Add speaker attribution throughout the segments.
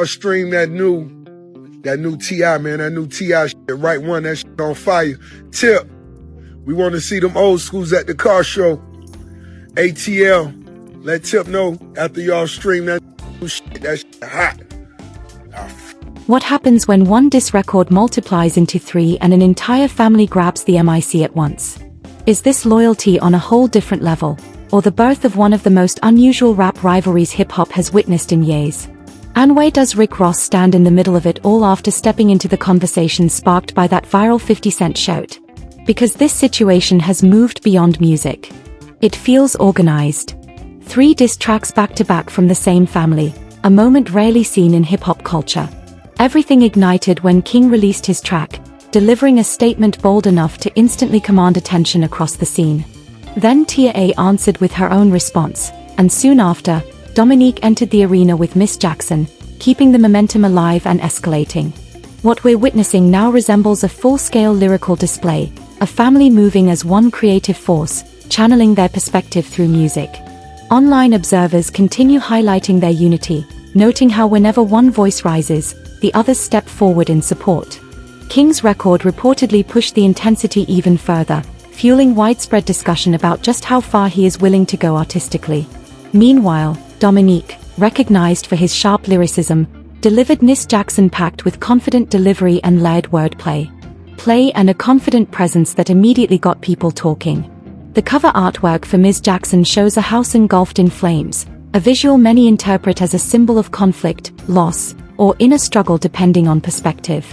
Speaker 1: y'all stream that new T.I., man, that new T.I. shit, right one, that shit on fire. Tip, we want to see them old schools at the car show. ATL, let Tip know after y'all stream that new shit, that shit hot.
Speaker 2: What happens when one diss record multiplies into 3 and an entire family grabs the mic at once? Is this loyalty on a whole different level, or the birth of one of the most unusual rap rivalries hip-hop has witnessed in years? And where does Rick Ross stand in the middle of it all after stepping into the conversation sparked by that viral 50 Cent shout? Because this situation has moved beyond music. It feels organized. 3 diss tracks back-to-back from the same family, a moment rarely seen in hip-hop culture. Everything ignited when King released his track, delivering a statement bold enough to instantly command attention across the scene. Then Tia answered with her own response, and soon after, Dominique entered the arena with Miss Jackson, keeping the momentum alive and escalating. What we're witnessing now resembles a full-scale lyrical display, a family moving as one creative force, channeling their perspective through music. Online observers continue highlighting their unity, noting how whenever one voice rises, the others step forward in support. King's record reportedly pushed the intensity even further, fueling widespread discussion about just how far he is willing to go artistically. Meanwhile, Dominique, recognized for his sharp lyricism, delivered Miss Jackson packed with confident delivery and layered wordplay. And a confident presence that immediately got people talking. The cover artwork for Ms. Jackson shows a house engulfed in flames, a visual many interpret as a symbol of conflict, loss, or inner struggle depending on perspective.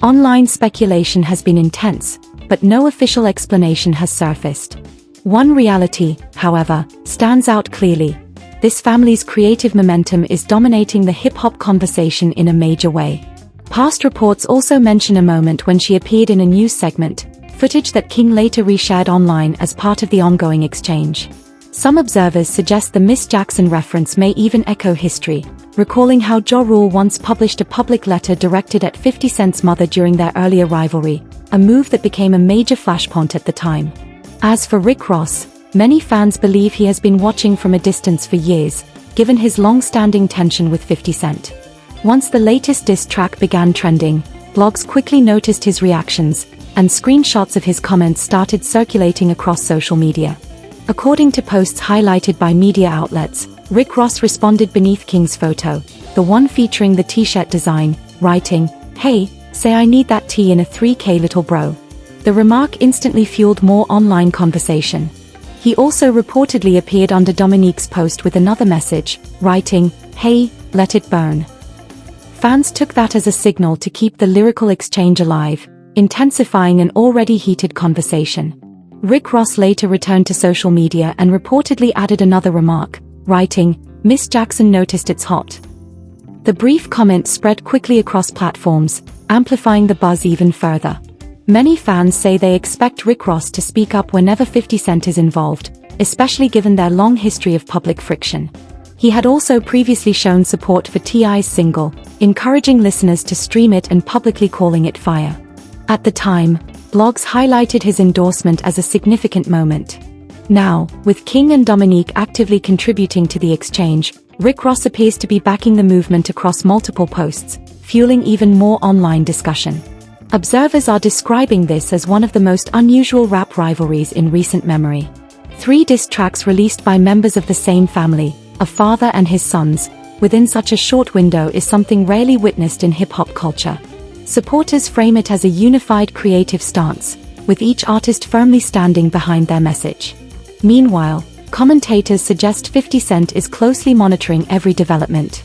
Speaker 2: Online speculation has been intense, but no official explanation has surfaced. One reality, however, stands out clearly. This family's creative momentum is dominating the hip-hop conversation in a major way. Past reports also mention a moment when she appeared in a news segment, footage that King later reshared online as part of the ongoing exchange. Some observers suggest the Miss Jackson reference may even echo history, recalling how Ja Rule once published a public letter directed at 50 Cent's mother during their earlier rivalry, a move that became a major flashpoint at the time. As for Rick Ross, many fans believe he has been watching from a distance for years, given his long-standing tension with 50 Cent. Once the latest diss track began trending, blogs quickly noticed his reactions, and screenshots of his comments started circulating across social media. According to posts highlighted by media outlets, Rick Ross responded beneath King's photo, the one featuring the t-shirt design, writing, "Hey, say I need that tea in a 3K little bro." The remark instantly fueled more online conversation. He also reportedly appeared under Dominique's post with another message, writing, "Hey, let it burn." Fans took that as a signal to keep the lyrical exchange alive, intensifying an already heated conversation. Rick Ross later returned to social media and reportedly added another remark, writing, "Miss Jackson noticed it's hot." The brief comment spread quickly across platforms, amplifying the buzz even further. Many fans say they expect Rick Ross to speak up whenever 50 Cent is involved, especially given their long history of public friction. He had also previously shown support for T.I.'s single, encouraging listeners to stream it and publicly calling it fire. At the time, blogs highlighted his endorsement as a significant moment. Now, with King and Dominique actively contributing to the exchange, Rick Ross appears to be backing the movement across multiple posts, fueling even more online discussion. Observers are describing this as one of the most unusual rap rivalries in recent memory. 3 diss tracks released by members of the same family, a father and his sons, within such a short window is something rarely witnessed in hip-hop culture. Supporters frame it as a unified creative stance, with each artist firmly standing behind their message. Meanwhile, commentators suggest 50 Cent is closely monitoring every development.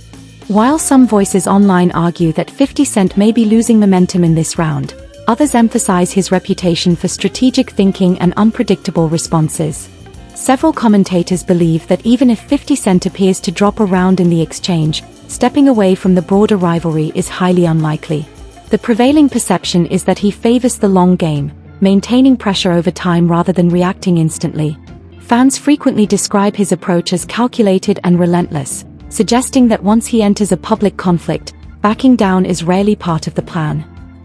Speaker 2: While some voices online argue that 50 Cent may be losing momentum in this round, others emphasize his reputation for strategic thinking and unpredictable responses. Several commentators believe that even if 50 Cent appears to drop a round in the exchange, stepping away from the broader rivalry is highly unlikely. The prevailing perception is that he favors the long game, maintaining pressure over time rather than reacting instantly. Fans frequently describe his approach as calculated and relentless, suggesting that once he enters a public conflict, backing down is rarely part of the plan.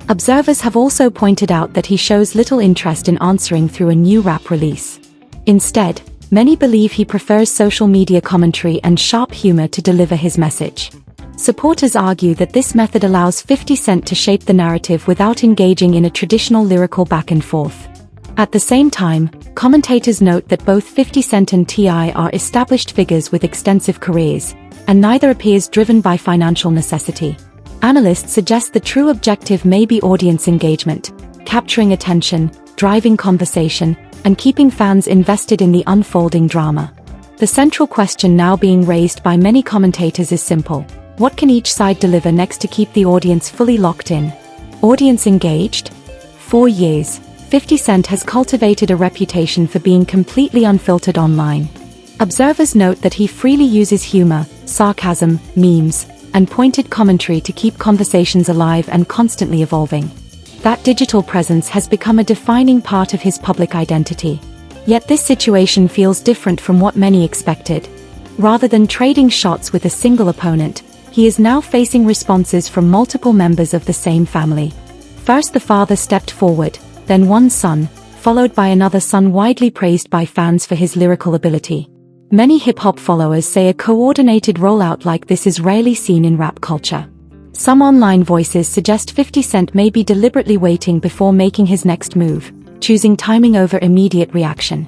Speaker 2: Observers have also pointed out that he shows little interest in answering through a new rap release. Instead, many believe he prefers social media commentary and sharp humor to deliver his message. Supporters argue that this method allows 50 Cent to shape the narrative without engaging in a traditional lyrical back and forth. At the same time, commentators note that both 50 Cent and T.I. are established figures with extensive careers, and neither appears driven by financial necessity. Analysts suggest the true objective may be audience engagement, capturing attention, driving conversation, and keeping fans invested in the unfolding drama. The central question now being raised by many commentators is simple: what can each side deliver next to keep the audience fully locked in? Audience engaged? For years, 50 Cent has cultivated a reputation for being completely unfiltered online. Observers note that he freely uses humor, sarcasm, memes, and pointed commentary to keep conversations alive and constantly evolving. That digital presence has become a defining part of his public identity. Yet this situation feels different from what many expected. Rather than trading shots with a single opponent, he is now facing responses from multiple members of the same family. First the father stepped forward, then one son, followed by another son widely praised by fans for his lyrical ability. Many hip-hop followers say a coordinated rollout like this is rarely seen in rap culture. Some online voices suggest 50 Cent may be deliberately waiting before making his next move, choosing timing over immediate reaction.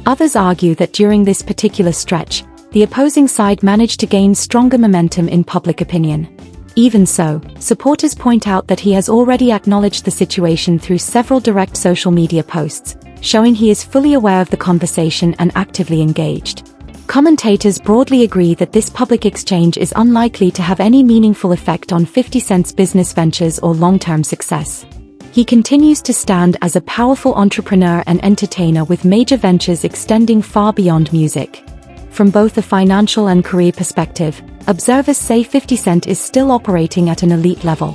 Speaker 2: Others argue that during this particular stretch, the opposing side managed to gain stronger momentum in public opinion. Even so, supporters point out that he has already acknowledged the situation through several direct social media posts, showing he is fully aware of the conversation and actively engaged. Commentators broadly agree that this public exchange is unlikely to have any meaningful effect on 50 Cent's business ventures or long-term success. He continues to stand as a powerful entrepreneur and entertainer with major ventures extending far beyond music. From both a financial and career perspective, observers say 50 Cent is still operating at an elite level.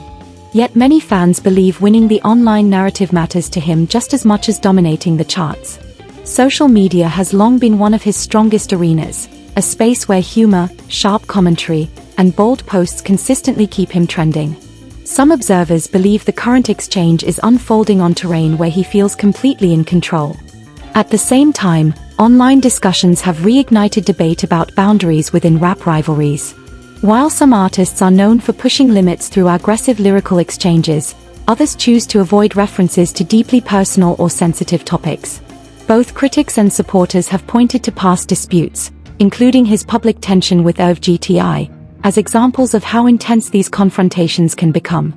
Speaker 2: Yet many fans believe winning the online narrative matters to him just as much as dominating the charts. Social media has long been one of his strongest arenas, a space where humor, sharp commentary, and bold posts consistently keep him trending. Some observers believe the current exchange is unfolding on terrain where he feels completely in control. At the same time, online discussions have reignited debate about boundaries within rap rivalries. While some artists are known for pushing limits through aggressive lyrical exchanges, others choose to avoid references to deeply personal or sensitive topics. Both critics and supporters have pointed to past disputes, including his public tension with T.I., as examples of how intense these confrontations can become.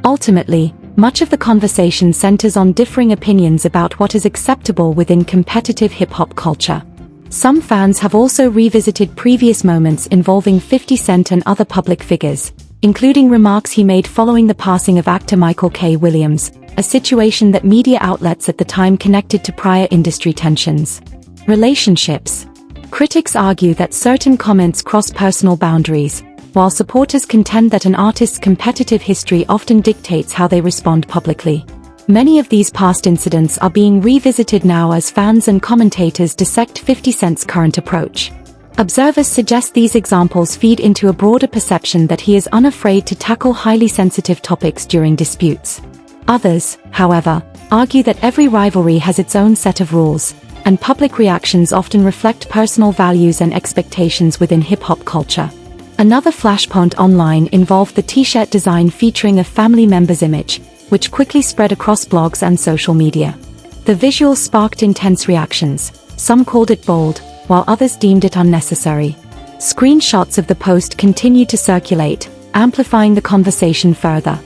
Speaker 2: Ultimately, much of the conversation centers on differing opinions about what is acceptable within competitive hip-hop culture. Some fans have also revisited previous moments involving 50 Cent and other public figures, including remarks he made following the passing of actor Michael K. Williams, a situation that media outlets at the time connected to prior industry tensions. Relationships. Critics argue that certain comments cross personal boundaries, while supporters contend that an artist's competitive history often dictates how they respond publicly. Many of these past incidents are being revisited now as fans and commentators dissect 50 Cent's current approach. Observers suggest these examples feed into a broader perception that he is unafraid to tackle highly sensitive topics during disputes. Others, however, argue that every rivalry has its own set of rules, and public reactions often reflect personal values and expectations within hip-hop culture. Another flashpoint online involved the t-shirt design featuring a family member's image, which quickly spread across blogs and social media. The visual sparked intense reactions. Some called it bold, while others deemed it unnecessary. Screenshots of the post continued to circulate, amplifying the conversation further.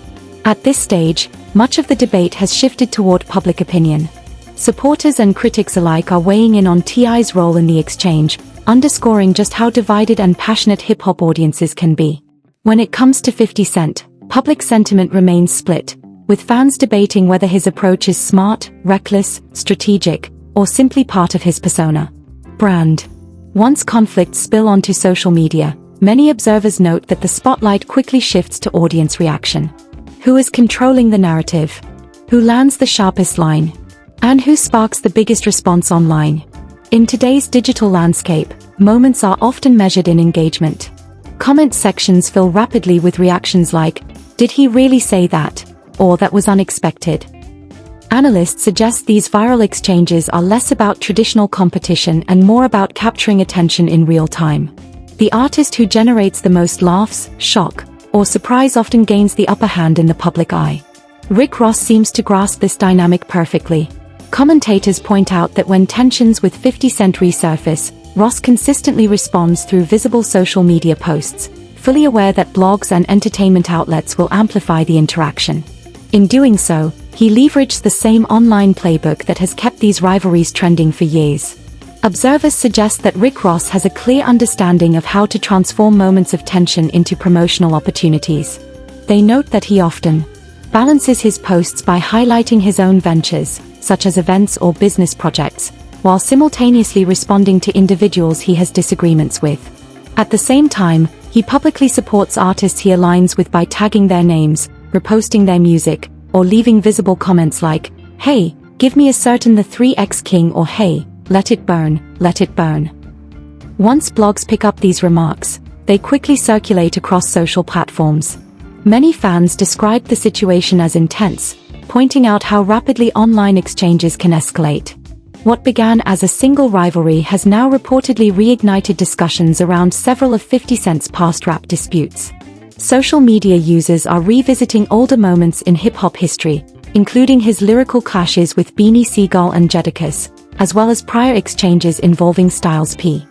Speaker 2: At this stage, much of the debate has shifted toward public opinion. Supporters and critics alike are weighing in on T.I.'s role in the exchange, underscoring just how divided and passionate hip-hop audiences can be. When it comes to 50 Cent, public sentiment remains split, with fans debating whether his approach is smart, reckless, strategic, or simply part of his persona. Brand. Once conflicts spill onto social media, many observers note that the spotlight quickly shifts to audience reaction. Who is controlling the narrative? Who lands the sharpest line? And who sparks the biggest response online? In today's digital landscape, moments are often measured in engagement. Comment sections fill rapidly with reactions like, "Did he really say that?" or "That was unexpected." Analysts suggest these viral exchanges are less about traditional competition and more about capturing attention in real time. The artist who generates the most laughs, shock, or surprise often gains the upper hand in the public eye. Rick Ross seems to grasp this dynamic perfectly. Commentators point out that when tensions with 50 Cent resurface, Ross consistently responds through visible social media posts, fully aware that blogs and entertainment outlets will amplify the interaction. In doing so, he leveraged the same online playbook that has kept these rivalries trending for years. Observers suggest that Rick Ross has a clear understanding of how to transform moments of tension into promotional opportunities. They note that he often balances his posts by highlighting his own ventures, such as events or business projects, while simultaneously responding to individuals he has disagreements with. At the same time, he publicly supports artists he aligns with by tagging their names, reposting their music, or leaving visible comments like, "Hey, give me a certain the 3X King," or "Hey, let it burn, let it burn." Once blogs pick up these remarks, they quickly circulate across social platforms. Many fans describe the situation as intense, pointing out how rapidly online exchanges can escalate. What began as a single rivalry has now reportedly reignited discussions around several of 50 Cent's past rap disputes. Social media users are revisiting older moments in hip-hop history, including his lyrical clashes with Beanie Sigel and Jadakiss, as well as prior exchanges involving Styles P.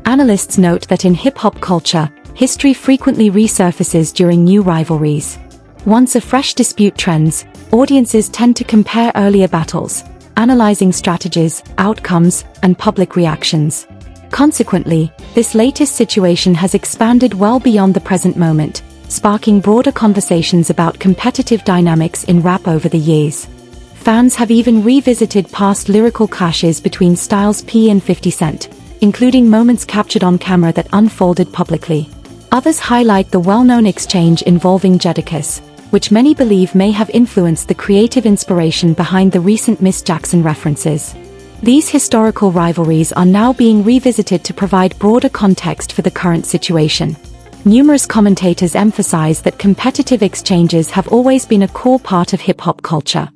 Speaker 2: Analysts note that in hip-hop culture, history frequently resurfaces during new rivalries. Once a fresh dispute trends, audiences tend to compare earlier battles, analyzing strategies, outcomes, and public reactions. Consequently, this latest situation has expanded well beyond the present moment, sparking broader conversations about competitive dynamics in rap over the years. Fans have even revisited past lyrical clashes between Styles P and 50 Cent, including moments captured on camera that unfolded publicly. Others highlight the well-known exchange involving Jadakiss, which many believe may have influenced the creative inspiration behind the recent Miss Jackson references. These historical rivalries are now being revisited to provide broader context for the current situation. Numerous commentators emphasize that competitive exchanges have always been a core part of hip-hop culture.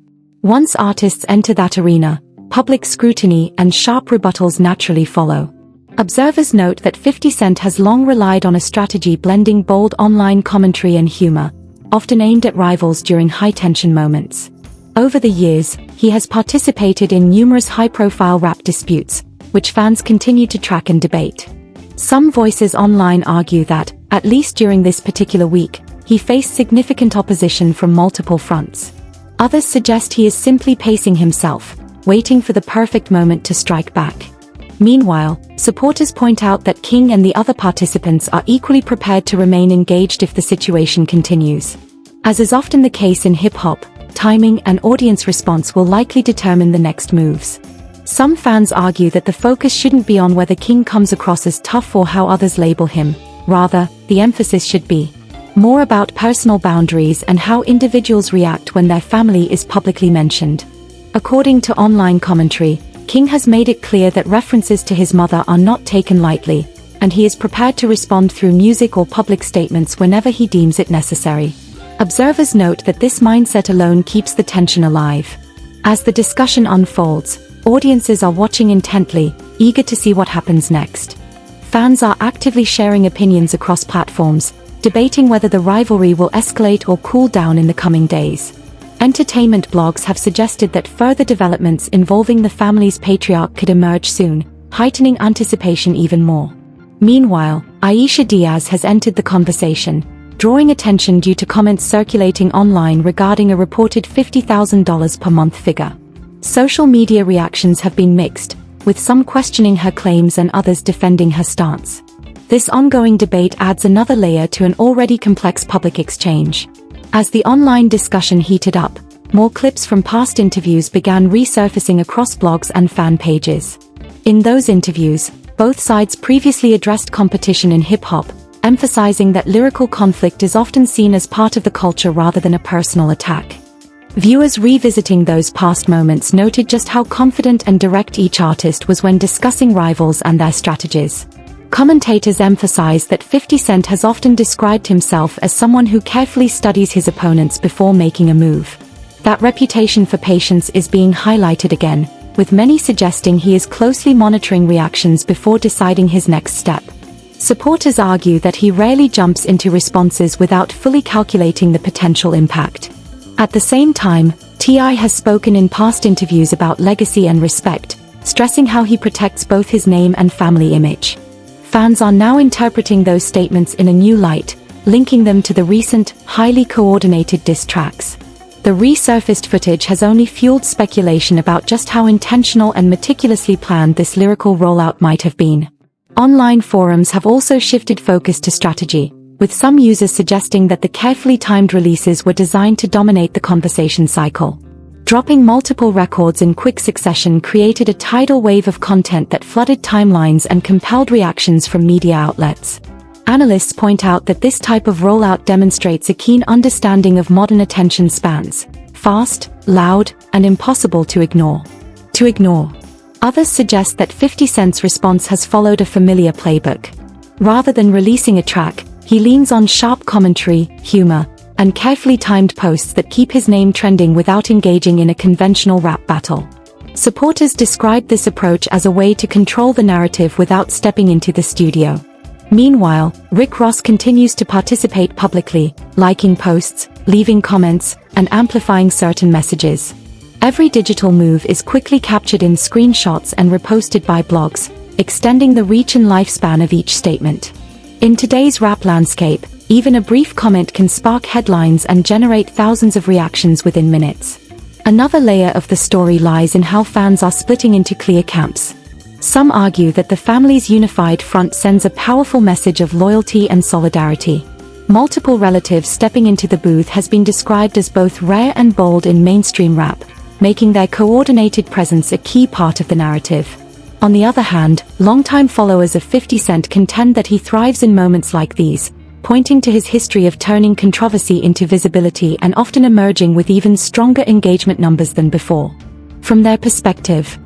Speaker 2: Once artists enter that arena, public scrutiny and sharp rebuttals naturally follow. Observers note that 50 Cent has long relied on a strategy blending bold online commentary and humor, often aimed at rivals during high-tension moments. Over the years, he has participated in numerous high-profile rap disputes, which fans continue to track and debate. Some voices online argue that, at least during this particular week, he faced significant opposition from multiple fronts. Others suggest he is simply pacing himself, waiting for the perfect moment to strike back. Meanwhile, supporters point out that King and the other participants are equally prepared to remain engaged if the situation continues. As is often the case in hip-hop, timing and audience response will likely determine the next moves. Some fans argue that the focus shouldn't be on whether King comes across as tough or how others label him. Rather, the emphasis should be more about personal boundaries and how individuals react when their family is publicly mentioned. According to online commentary, King has made it clear that references to his mother are not taken lightly, and he is prepared to respond through music or public statements whenever he deems it necessary. Observers note that this mindset alone keeps the tension alive. As the discussion unfolds, audiences are watching intently, eager to see what happens next. Fans are actively sharing opinions across platforms, debating whether the rivalry will escalate or cool down in the coming days. Entertainment blogs have suggested that further developments involving the family's patriarch could emerge soon, heightening anticipation even more. Meanwhile, Aisha Diaz has entered the conversation, drawing attention due to comments circulating online regarding a reported $50,000 per month figure. Social media reactions have been mixed, with some questioning her claims and others defending her stance. This ongoing debate adds another layer to an already complex public exchange. As the online discussion heated up, more clips from past interviews began resurfacing across blogs and fan pages. In those interviews, both sides previously addressed competition in hip-hop, emphasizing that lyrical conflict is often seen as part of the culture rather than a personal attack. Viewers revisiting those past moments noted just how confident and direct each artist was when discussing rivals and their strategies. Commentators emphasize that 50 Cent has often described himself as someone who carefully studies his opponents before making a move. That reputation for patience is being highlighted again, with many suggesting he is closely monitoring reactions before deciding his next step. Supporters argue that he rarely jumps into responses without fully calculating the potential impact. At the same time, T.I. has spoken in past interviews about legacy and respect, stressing how he protects both his name and family image. Fans are now interpreting those statements in a new light, linking them to the recent, highly coordinated diss tracks. The resurfaced footage has only fueled speculation about just how intentional and meticulously planned this lyrical rollout might have been. Online forums have also shifted focus to strategy, with some users suggesting that the carefully timed releases were designed to dominate the conversation cycle. Dropping multiple records in quick succession created a tidal wave of content that flooded timelines and compelled reactions from media outlets. Analysts point out that this type of rollout demonstrates a keen understanding of modern attention spans: fast, loud, and impossible to ignore. Others suggest that 50 Cent's response has followed a familiar playbook. Rather than releasing a track, he leans on sharp commentary, humor, and carefully timed posts that keep his name trending without engaging in a conventional rap battle. Supporters describe this approach as a way to control the narrative without stepping into the studio. Meanwhile, Rick Ross continues to participate publicly, liking posts, leaving comments, and amplifying certain messages. Every digital move is quickly captured in screenshots and reposted by blogs, extending the reach and lifespan of each statement. In today's rap landscape, even a brief comment can spark headlines and generate thousands of reactions within minutes. Another layer of the story lies in how fans are splitting into clear camps. Some argue that the family's unified front sends a powerful message of loyalty and solidarity. Multiple relatives stepping into the booth has been described as both rare and bold in mainstream rap, making their coordinated presence a key part of the narrative. On the other hand, longtime followers of 50 Cent contend that he thrives in moments like these, pointing to his history of turning controversy into visibility and often emerging with even stronger engagement numbers than before. From their perspective,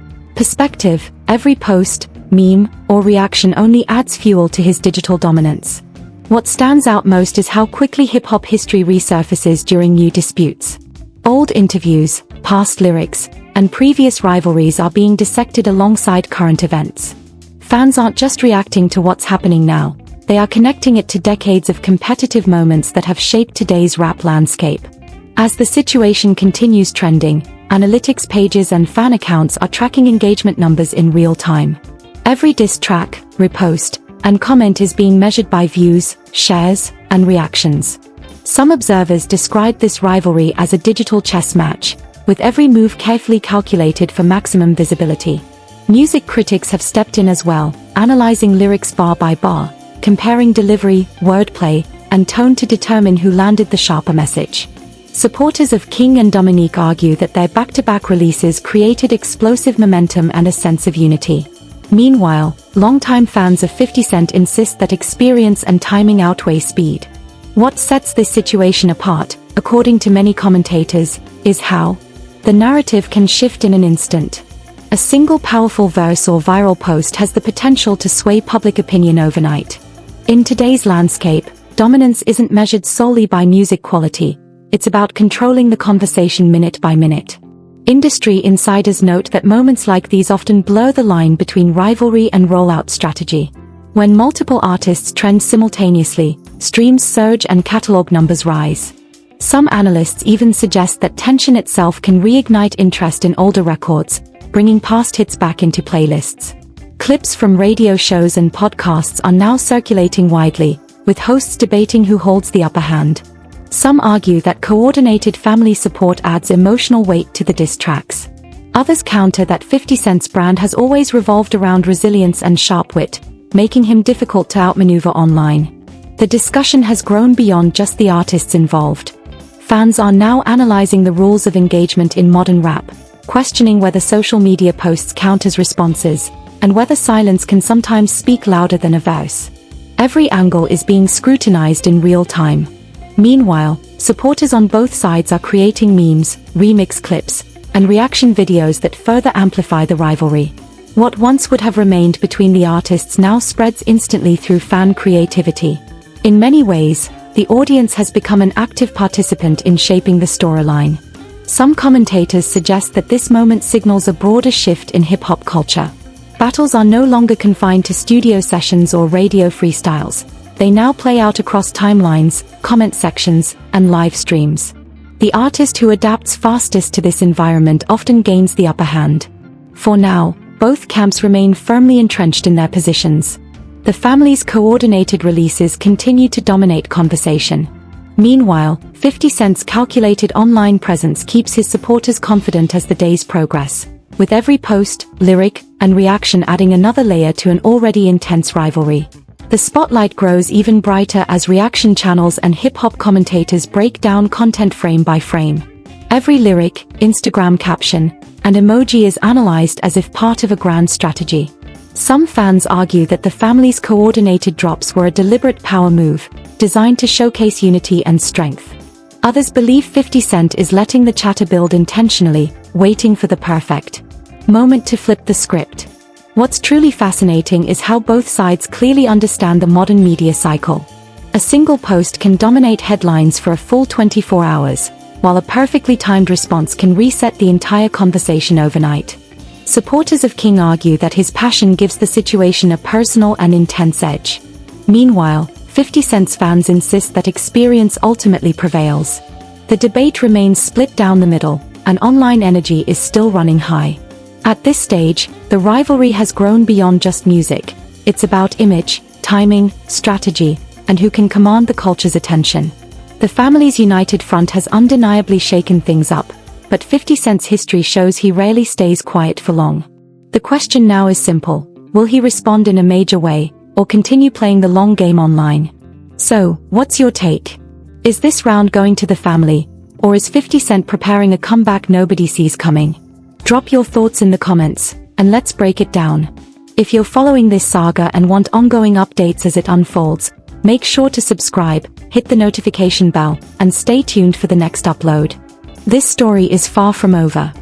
Speaker 2: every post, meme, or reaction only adds fuel to his digital dominance. What stands out most is how quickly hip-hop history resurfaces during new disputes. Old interviews, past lyrics, and previous rivalries are being dissected alongside current events. Fans aren't just reacting to what's happening now, they are connecting it to decades of competitive moments that have shaped today's rap landscape. As the situation continues trending, analytics pages and fan accounts are tracking engagement numbers in real time. Every diss track, repost, and comment is being measured by views, shares, and reactions. Some observers describe this rivalry as a digital chess match, with every move carefully calculated for maximum visibility. Music critics have stepped in as well, analyzing lyrics bar by bar, comparing delivery, wordplay, and tone to determine who landed the sharper message. Supporters of King and Dominique argue that their back-to-back releases created explosive momentum and a sense of unity. Meanwhile, longtime fans of 50 Cent insist that experience and timing outweigh speed. What sets this situation apart, according to many commentators, is how the narrative can shift in an instant. A single powerful verse or viral post has the potential to sway public opinion overnight. In today's landscape, dominance isn't measured solely by music quality. It's about controlling the conversation minute by minute. Industry insiders note that moments like these often blur the line between rivalry and rollout strategy. When multiple artists trend simultaneously, streams surge and catalog numbers rise. Some analysts even suggest that tension itself can reignite interest in older records, bringing past hits back into playlists. Clips from radio shows and podcasts are now circulating widely, with hosts debating who holds the upper hand. Some argue that coordinated family support adds emotional weight to the diss tracks. Others counter that 50 Cent's brand has always revolved around resilience and sharp wit, making him difficult to outmaneuver online. The discussion has grown beyond just the artists involved. Fans are now analyzing the rules of engagement in modern rap, questioning whether social media posts count as responses, and whether silence can sometimes speak louder than a verse. Every angle is being scrutinized in real time. Meanwhile, supporters on both sides are creating memes, remix clips, and reaction videos that further amplify the rivalry. What once would have remained between the artists now spreads instantly through fan creativity. In many ways, the audience has become an active participant in shaping the storyline. Some commentators suggest that this moment signals a broader shift in hip-hop culture. Battles are no longer confined to studio sessions or radio freestyles. They now play out across timelines, comment sections, and live streams. The artist who adapts fastest to this environment often gains the upper hand. For now, both camps remain firmly entrenched in their positions. The family's coordinated releases continue to dominate conversation. Meanwhile, 50 Cent's calculated online presence keeps his supporters confident as the days progress, with every post, lyric, and reaction adding another layer to an already intense rivalry. The spotlight grows even brighter as reaction channels and hip-hop commentators break down content frame by frame. Every lyric, Instagram caption, and emoji is analyzed as if part of a grand strategy. Some fans argue that the family's coordinated drops were a deliberate power move, designed to showcase unity and strength. Others believe 50 Cent is letting the chatter build intentionally, waiting for the perfect moment to flip the script. What's truly fascinating is how both sides clearly understand the modern media cycle. A single post can dominate headlines for a full 24 hours, while a perfectly timed response can reset the entire conversation overnight. Supporters of King argue that his passion gives the situation a personal and intense edge. Meanwhile, 50 Cent's fans insist that experience ultimately prevails. The debate remains split down the middle, and online energy is still running high. At this stage, the rivalry has grown beyond just music. It's about image, timing, strategy, and who can command the culture's attention. The family's united front has undeniably shaken things up, but 50 Cent's history shows he rarely stays quiet for long. The question now is simple: will he respond in a major way, or continue playing the long game online? So, what's your take? Is this round going to the family, or is 50 Cent preparing a comeback nobody sees coming? Drop your thoughts in the comments, and let's break it down. If you're following this saga and want ongoing updates as it unfolds, make sure to subscribe, hit the notification bell, and stay tuned for the next upload. This story is far from over.